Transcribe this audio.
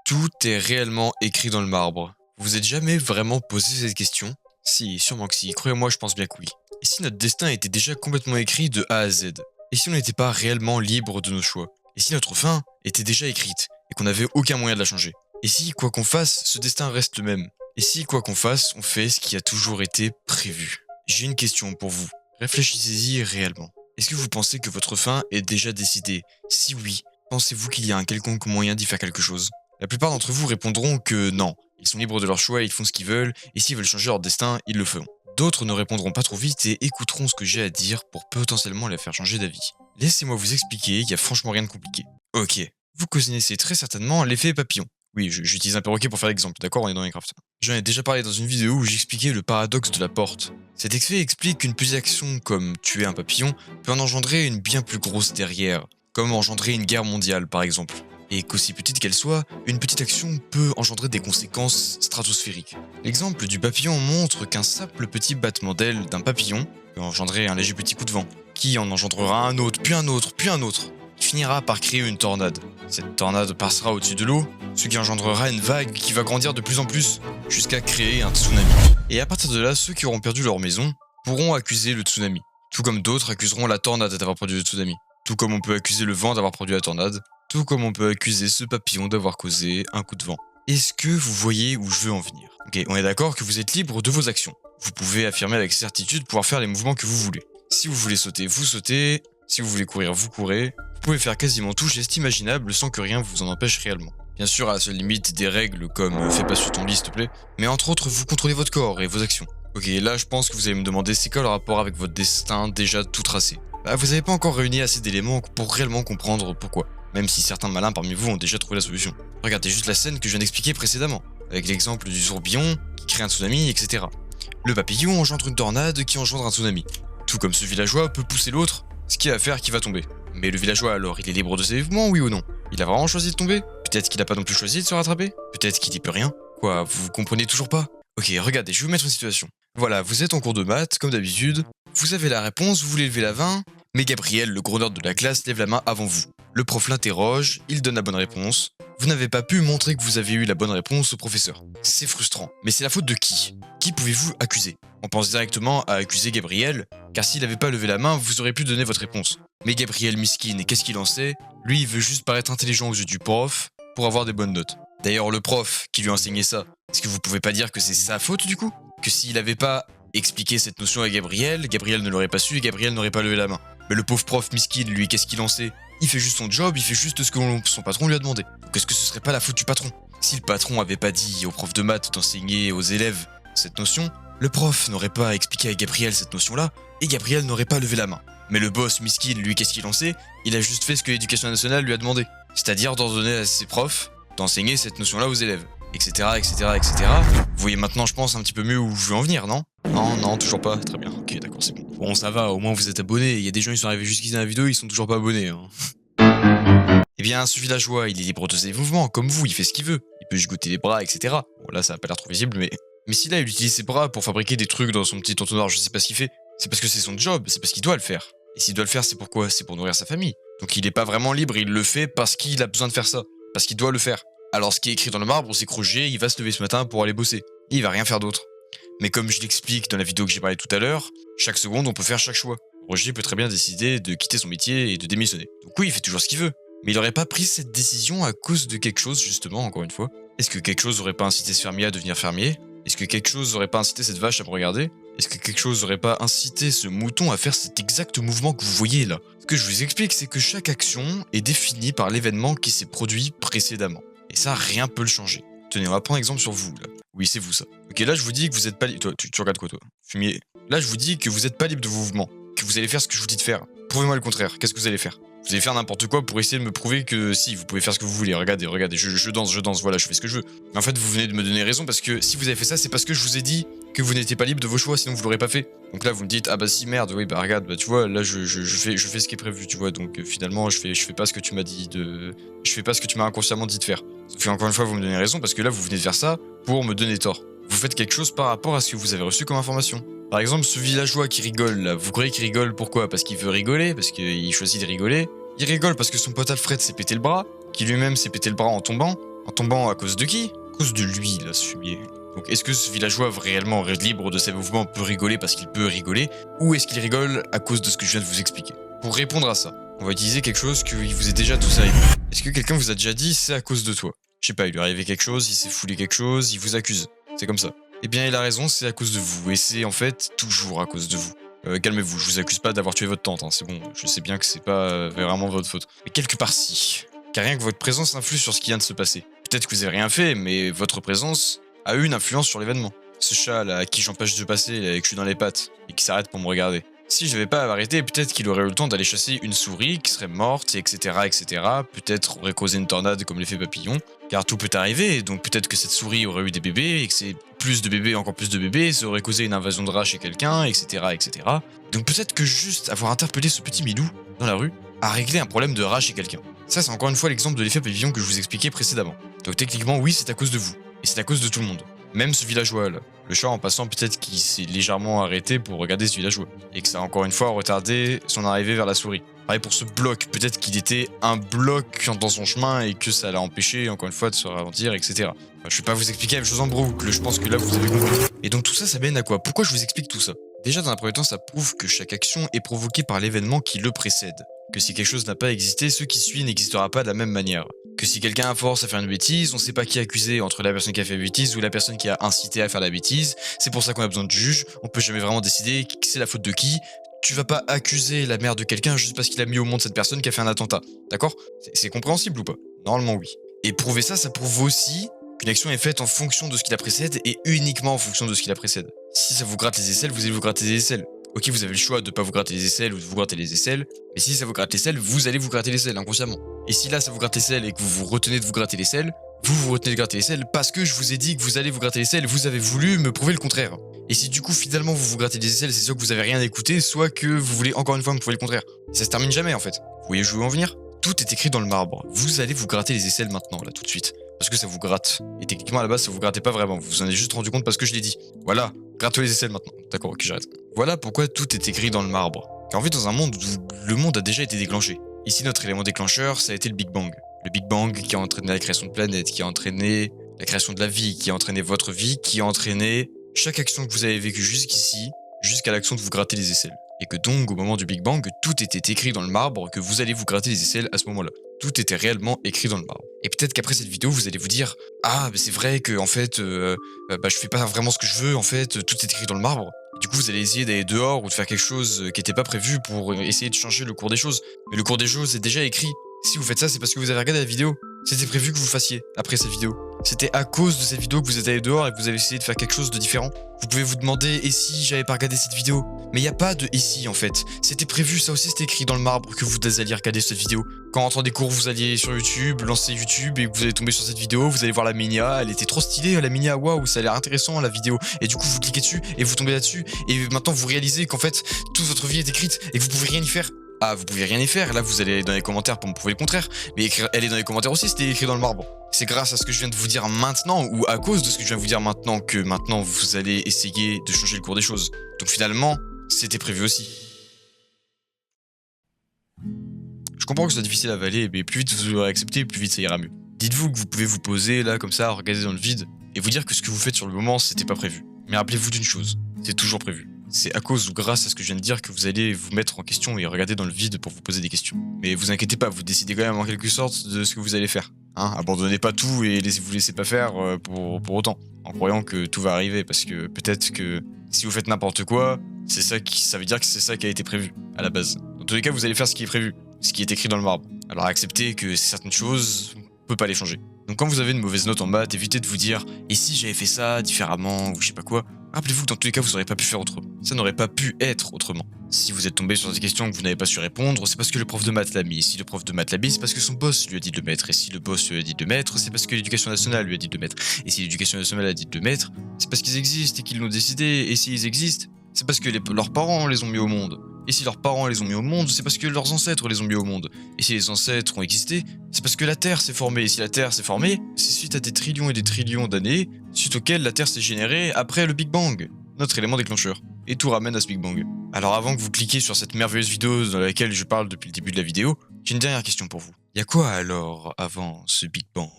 Tout est réellement écrit dans le marbre. Vous vous êtes jamais vraiment posé cette question? Si, sûrement que si, croyez-moi, je pense bien que oui. Et si notre destin était déjà complètement écrit de A à Z? Et si on n'était pas réellement libre de nos choix? Et si notre fin était déjà écrite et qu'on n'avait aucun moyen de la changer? Et si, quoi qu'on fasse, ce destin reste le même? Et si, quoi qu'on fasse, on fait ce qui a toujours été prévu? J'ai une question pour vous. Réfléchissez-y réellement. Est-ce que vous pensez que votre fin est déjà décidée? Si oui, pensez-vous qu'il y a un quelconque moyen d'y faire quelque chose? La plupart d'entre vous répondront que non, ils sont libres de leur choix, ils font ce qu'ils veulent, et s'ils veulent changer leur destin, ils le feront. D'autres ne répondront pas trop vite et écouteront ce que j'ai à dire pour potentiellement les faire changer d'avis. Laissez-moi vous expliquer, il y a franchement rien de compliqué. Ok, vous connaissez très certainement l'effet papillon. Oui, j'utilise un perroquet pour faire l'exemple, d'accord, on est dans Minecraft. J'en ai déjà parlé dans une vidéo où j'expliquais le paradoxe de la porte. Cet effet explique qu'une petite action comme tuer un papillon peut en engendrer une bien plus grosse derrière, comme engendrer une guerre mondiale par exemple. Et qu'aussi petite qu'elle soit, une petite action peut engendrer des conséquences stratosphériques. L'exemple du papillon montre qu'un simple petit battement d'aile d'un papillon peut engendrer un léger petit coup de vent, qui en engendrera un autre, puis un autre, puis un autre, qui finira par créer une tornade. Cette tornade passera au-dessus de l'eau, ce qui engendrera une vague qui va grandir de plus en plus, jusqu'à créer un tsunami. Et à partir de là, ceux qui auront perdu leur maison pourront accuser le tsunami, tout comme d'autres accuseront la tornade d'avoir produit le tsunami, tout comme on peut accuser le vent d'avoir produit la tornade, tout comme on peut accuser ce papillon d'avoir causé un coup de vent. Est-ce que vous voyez où je veux en venir? Ok, on est d'accord que vous êtes libre de vos actions. Vous pouvez affirmer avec certitude pouvoir faire les mouvements que vous voulez. Si vous voulez sauter, vous sautez. Si vous voulez courir, vous courez. Vous pouvez faire quasiment tout geste imaginable sans que rien vous en empêche réellement. Bien sûr, à la seule limite des règles comme fais pas sur ton lit s'il te plaît, mais entre autres, vous contrôlez votre corps et vos actions. Ok, là je pense que vous allez me demander c'est quoi le rapport avec votre destin déjà tout tracé. Bah, vous n'avez pas encore réuni assez d'éléments pour réellement comprendre pourquoi. Même si certains malins parmi vous ont déjà trouvé la solution. Regardez juste la scène que je viens d'expliquer précédemment, avec l'exemple du tourbillon qui crée un tsunami, etc. Le papillon engendre une tornade qui engendre un tsunami. Tout comme ce villageois peut pousser l'autre, ce qui va faire qu'il va tomber. Mais le villageois alors, il est libre de ses mouvements, oui ou non? Il a vraiment choisi de tomber? Peut-être qu'il n'a pas non plus choisi de se rattraper? Peut-être qu'il y peut rien? Quoi, vous comprenez toujours pas? Ok, regardez, je vais vous mettre une situation. Voilà, vous êtes en cours de maths, comme d'habitude. Vous avez la réponse, vous voulez lever la main, mais Gabriel, le gros nerd de la classe, lève la main avant vous. Le prof l'interroge, il donne la bonne réponse. Vous n'avez pas pu montrer que vous avez eu la bonne réponse au professeur. C'est frustrant. Mais c'est la faute de qui? Qui pouvez-vous accuser? On pense directement à accuser Gabriel, car s'il n'avait pas levé la main, vous auriez pu donner votre réponse. Mais Gabriel miskin, et qu'est-ce qu'il en sait? Lui, il veut juste paraître intelligent aux yeux du prof pour avoir des bonnes notes. D'ailleurs, le prof qui lui a enseigné ça, est-ce que vous pouvez pas dire que c'est sa faute du coup? Que s'il n'avait pas expliqué cette notion à Gabriel, Gabriel ne l'aurait pas su et Gabriel n'aurait pas levé la main. Mais le pauvre prof miskin, lui, qu'est-ce qu'il en sait? Il fait juste son job, il fait juste ce que son patron lui a demandé. Donc est-ce que ce serait pas la faute du patron? Si le patron avait pas dit au prof de maths d'enseigner aux élèves cette notion, le prof n'aurait pas expliqué à Gabriel cette notion-là, et Gabriel n'aurait pas levé la main. Mais le boss miskin, lui, qu'est-ce qu'il en sait? Il a juste fait ce que l'éducation nationale lui a demandé. C'est-à-dire d'ordonner à ses profs d'enseigner cette notion-là aux élèves. Etc, etc, etc. Vous voyez maintenant, je pense, un petit peu mieux où je veux en venir, non? Non, toujours pas. Très bien. Ok, d'accord, c'est bon. Bon, ça va, au moins vous êtes abonnés. Il y a des gens, ils sont arrivés jusqu'ici dans la vidéo, ils sont toujours pas abonnés. Eh bien, ce villageois, il est libre de ses mouvements, comme vous, il fait ce qu'il veut. Il peut gigoter les bras, etc. Bon, là, ça a pas l'air trop visible, mais... Mais si là, il utilise ses bras pour fabriquer des trucs dans son petit entonnoir, je sais pas ce qu'il fait. C'est parce que c'est son job, c'est parce qu'il doit le faire. Et s'il doit le faire, c'est pourquoi? C'est pour nourrir sa famille. Donc il est pas vraiment libre, il le fait parce qu'il a besoin de faire ça. Parce qu'il doit le faire. Alors ce qui est écrit dans le marbre, c'est que Roger, il va se lever ce matin pour aller bosser. Il va rien faire d'autre. Mais comme je l'explique dans la vidéo que j'ai parlé tout à l'heure, chaque seconde, on peut faire chaque choix. Roger peut très bien décider de quitter son métier et de démissionner. Donc oui, il fait toujours ce qu'il veut. Mais il aurait pas pris cette décision à cause de quelque chose, justement, encore une fois. Est-ce que quelque chose aurait pas incité ce fermier à devenir fermier? Est-ce que quelque chose aurait pas incité cette vache à me regarder? Est-ce que quelque chose aurait pas incité ce mouton à faire cet exact mouvement que vous voyez là? Ce que je vous explique, c'est que chaque action est définie par l'événement qui s'est produit précédemment. Et ça, rien peut le changer. Tenez, on va prendre exemple sur vous, là. Oui, c'est vous, ça. Ok, là, je vous dis que vous êtes pas libre... Toi, tu regardes quoi, toi? Fumier. Là, je vous dis que vous êtes pas libre de vos mouvements. Que vous allez faire ce que je vous dis de faire. Prouvez-moi le contraire. Qu'est-ce que vous allez faire? Vous allez faire n'importe quoi pour essayer de me prouver que si, vous pouvez faire ce que vous voulez. Regardez, je danse, voilà, je fais ce que je veux. Mais en fait, vous venez de me donner raison parce que si vous avez fait ça, c'est parce que je vous ai dit que vous n'étiez pas libre de vos choix, sinon vous l'aurez pas fait. Donc là, vous me dites, ah bah si, merde, oui, bah regarde, bah tu vois, là, je fais ce qui est prévu, tu vois. Donc finalement, je fais pas ce que tu m'as dit de... Je fais pas ce que tu m'as inconsciemment dit de faire. Sauf que encore une fois, vous me donnez raison parce que là, vous venez de faire ça pour me donner tort. Vous faites quelque chose par rapport à ce que vous avez reçu comme information. Par exemple, ce villageois qui rigole là, vous croyez qu'il rigole pourquoi? Parce qu'il veut rigoler? Parce qu'il choisit de rigoler? Il rigole parce que son pote Alfred s'est pété le bras, qui lui-même s'est pété le bras en tombant En tombant à cause de qui? À cause de lui, là, ce fumier. Donc est-ce que ce villageois réellement libre de ses mouvements peut rigoler parce qu'il peut rigoler, ou est-ce qu'il rigole à cause de ce que je viens de vous expliquer? Pour répondre à ça, on va utiliser quelque chose qui vous est déjà tous arrivé. Est-ce que quelqu'un vous a déjà dit c'est à cause de toi? Je sais pas, il lui est arrivé quelque chose, il s'est foulé quelque chose, il vous accuse. C'est comme ça. Eh bien, il a raison, c'est à cause de vous, et c'est en fait toujours à cause de vous. Calmez-vous, je vous accuse pas d'avoir tué votre tante, hein, c'est bon, je sais bien que c'est pas vraiment votre faute. Mais quelque part si, car rien que votre présence influe sur ce qui vient de se passer. Peut-être que vous avez rien fait, mais votre présence a eu une influence sur l'événement. Ce chat là, à qui j'empêche de passer, là, et que je suis dans les pattes, et qui s'arrête pour me regarder. Si je n'avais pas arrêté, peut-être qu'il aurait eu le temps d'aller chasser une souris qui serait morte, etc. etc. Peut-être aurait causé une tornade comme l'effet papillon, car tout peut arriver, donc peut-être que cette souris aurait eu des bébés, et que c'est plus de bébés, encore plus de bébés, ça aurait causé une invasion de rats chez quelqu'un, etc. etc. Donc peut-être que juste avoir interpellé ce petit Milou dans la rue a réglé un problème de rat chez quelqu'un. Ça, c'est encore une fois l'exemple de l'effet papillon que je vous expliquais précédemment. Donc techniquement, oui, c'est à cause de vous, et c'est à cause de tout le monde. Même ce villageois là. Le chat en passant peut-être qu'il s'est légèrement arrêté pour regarder ce villageois. Et que ça a encore une fois retardé son arrivée vers la souris. Pareil pour ce bloc, peut-être qu'il était un bloc dans son chemin et que ça l'a empêché encore une fois de se ralentir, etc. Enfin, je vais pas vous expliquer la même chose en boucle, je pense que là vous avez compris. Et donc tout ça, ça mène à quoi? Pourquoi je vous explique tout ça? Déjà dans un premier temps, ça prouve que chaque action est provoquée par l'événement qui le précède. Que si quelque chose n'a pas existé, ce qui suit n'existera pas de la même manière. Que si quelqu'un a force à faire une bêtise, on sait pas qui accuser entre la personne qui a fait la bêtise ou la personne qui a incité à faire la bêtise. C'est pour ça qu'on a besoin de juge, on peut jamais vraiment décider qui c'est la faute de qui. Tu vas pas accuser la mère de quelqu'un juste parce qu'il a mis au monde cette personne qui a fait un attentat. D'accord? C'est compréhensible ou pas? Normalement oui. Et prouver ça, ça prouve aussi qu'une action est faite en fonction de ce qui la précède et uniquement en fonction de ce qui la précède. Si ça vous gratte les aisselles, vous allez vous gratter les aisselles. Ok, vous avez le choix de pas vous gratter les aisselles ou de vous gratter les aisselles, mais si ça vous gratte les aisselles, vous allez vous gratter les aisselles inconsciemment. Et si là ça vous gratte les aisselles et que vous vous retenez de vous gratter les aisselles, vous vous retenez de gratter les aisselles parce que je vous ai dit que vous allez vous gratter les aisselles, vous avez voulu me prouver le contraire. Et si du coup finalement vous vous grattez les aisselles, c'est soit que vous avez rien écouté, soit que vous voulez encore une fois me prouver le contraire. Et ça se termine jamais en fait. Vous voyez où je veux en venir? Tout est écrit dans le marbre. Vous allez vous gratter les aisselles maintenant, là tout de suite. Parce que ça vous gratte. Et techniquement à la base ça vous grattait pas vraiment, vous vous en avez juste rendu compte parce que je l'ai dit. Voilà, gratte-toi les aisselles maintenant. D'accord, ok j'arrête. Voilà pourquoi tout est écrit dans le marbre. Car on vit dans un monde où le monde a déjà été déclenché. Ici notre élément déclencheur, ça a été le Big Bang. Le Big Bang qui a entraîné la création de planètes, qui a entraîné la création de la vie, qui a entraîné votre vie, qui a entraîné chaque action que vous avez vécue jusqu'ici, jusqu'à l'action de vous gratter les aisselles. Et que donc, au moment du Big Bang, tout était écrit dans le marbre, que vous allez vous gratter les aisselles à ce moment-là. Tout était réellement écrit dans le marbre. Et peut-être qu'après cette vidéo, vous allez vous dire « Ah, mais c'est vrai que en fait, je fais pas vraiment ce que je veux, en fait, tout est écrit dans le marbre. » Du coup, vous allez essayer d'aller dehors ou de faire quelque chose qui n'était pas prévu pour essayer de changer le cours des choses. Mais le cours des choses est déjà écrit. Si vous faites ça, c'est parce que vous avez regardé la vidéo. C'était prévu que vous fassiez après cette vidéo. C'était à cause de cette vidéo que vous êtes allé dehors et que vous avez essayé de faire quelque chose de différent. Vous pouvez vous demander, et si j'avais pas regardé cette vidéo? Mais il n'y a pas de ici en fait. C'était prévu, ça aussi c'était écrit dans le marbre que vous alliez regarder cette vidéo. Quand en rentrant des cours, vous alliez sur YouTube, lancer YouTube et que vous allez tomber sur cette vidéo, vous allez voir la Minia, elle était trop stylée la Minia, waouh, ça a l'air intéressant la vidéo. Et du coup vous cliquez dessus et vous tombez là-dessus et maintenant vous réalisez qu'en fait toute votre vie est écrite et que vous pouvez rien y faire. Ah, vous pouvez rien y faire, là vous allez aller dans les commentaires pour me prouver le contraire, mais elle est dans les commentaires aussi, c'était écrit dans le marbre. C'est grâce à ce que je viens de vous dire maintenant, ou à cause de ce que je viens de vous dire maintenant, que maintenant vous allez essayer de changer le cours des choses. Donc finalement, c'était prévu aussi. Je comprends que ce soit difficile à avaler, mais plus vite vous l'aurez accepté, plus vite ça ira mieux. Dites-vous que vous pouvez vous poser là, comme ça, regarder dans le vide, et vous dire que ce que vous faites sur le moment, c'était pas prévu. Mais rappelez-vous d'une chose, c'est toujours prévu. C'est à cause ou grâce à ce que je viens de dire que vous allez vous mettre en question et regarder dans le vide pour vous poser des questions. Mais vous inquiétez pas, vous décidez quand même en quelque sorte de ce que vous allez faire. Hein, abandonnez pas tout et vous laissez pas faire pour autant, en croyant que tout va arriver, parce que peut-être que si vous faites n'importe quoi, ça veut dire que c'est ça qui a été prévu à la base. Dans tous les cas, vous allez faire ce qui est prévu, ce qui est écrit dans le marbre. Alors acceptez que certaines choses, on peut pas les changer. Donc quand vous avez une mauvaise note en maths, évitez de vous dire « Et si j'avais fait ça différemment ?» ou je sais pas quoi. Rappelez-vous que dans tous les cas, vous n'aurez pas pu faire autrement. Ça n'aurait pas pu être autrement. Si vous êtes tombé sur des questions que vous n'avez pas su répondre, c'est parce que le prof de maths l'a mis. Et si le prof de maths l'a mis, c'est parce que son boss lui a dit de le mettre. Et si le boss lui a dit de le mettre, c'est parce que l'éducation nationale lui a dit de le mettre. Et si l'éducation nationale a dit de le mettre, c'est parce qu'ils existent et qu'ils l'ont décidé. Et s'ils existent, c'est parce que leurs parents les ont mis au monde. Et si leurs parents les ont mis au monde, c'est parce que leurs ancêtres les ont mis au monde. Et si les ancêtres ont existé, c'est parce que la Terre s'est formée. Et si la Terre s'est formée, c'est suite à des trillions et des trillions d'années, suite auxquelles la Terre s'est générée après le Big Bang, notre élément déclencheur. Et tout ramène à ce Big Bang. Alors avant que vous cliquiez sur cette merveilleuse vidéo dans laquelle je parle depuis le début de la vidéo, j'ai une dernière question pour vous. Y a quoi alors avant ce Big Bang ?